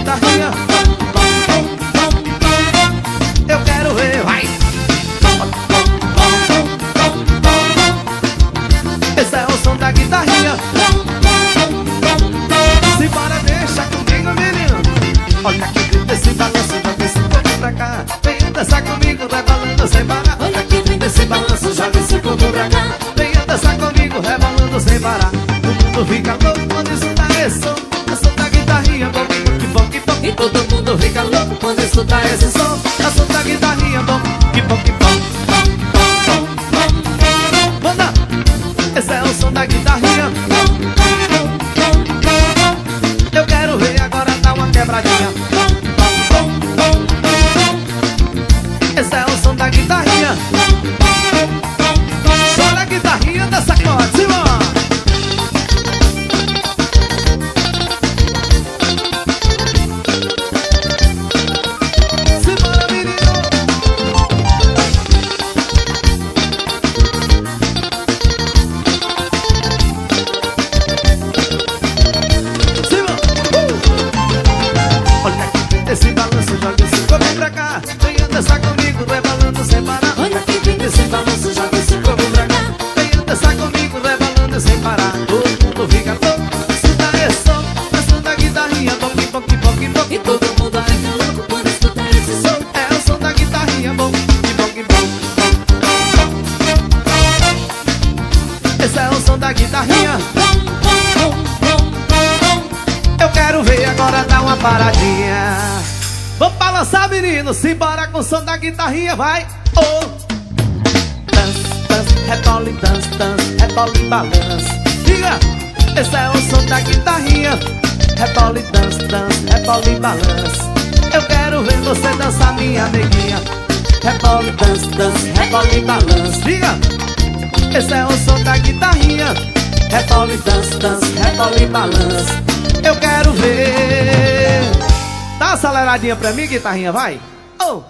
guitarrinha. Eu quero ver, vai. Esse é o som da guitarrinha. Se para, deixa comigo, menino. Olha que grita esse balanço, joga esse corpo pra cá. Venha dançar comigo, rebolando sem parar. Olha que grita esse balanço, joga esse corpo pra cá. Venha dançar comigo, rebolando sem parar. O mundo fica louco quando escuta esse som. É som da guitarrinha, bom, bom, que bom. E todo mundo fica louco quando escuta esse som. É som da guitarrinha, bom, que bom, que bom. Manda! Esse é o som da guitarrinha. Eu quero ver agora dar uma quebradinha. Esse é o som da guitarrinha. Chora a guitarrinha da sacode, Simão. Simbora, menino. Olha que esse balanço, joga esse corpo pra cá. Venha dançar comigo, rebolando sem parar. Olha que esse balanço, joga esse corpo pra cá. Venha dançar comigo, rebolando sem parar. Todo mundo fica louco, escuta esse som. É som da guitarrinha, bom, que bom, que bom, que bom. E todo mundo fica louco quando escuta esse som. É o som da guitarrinha, bom, que bom, que bom. Esse é o som da guitarrinha. Eu quero ver agora dar uma paradinha. Vamos balançar, menino, simbora com o som da guitarrinha, vai. Oh, dance, dance, rebole, dance, dance, rebole, balance. Diga, esse é o som da guitarrinha. Rebole, dance, dance, rebole, balance. Eu quero ver você dançar, minha neguinha. Rebole, dance, dance, rebole, balance. Diga, esse é o som da guitarrinha. Rebole, dance, dance, rebole, balance. Eu quero ver. Dá uma aceleradinha pra mim, guitarrinha, vai. Oh.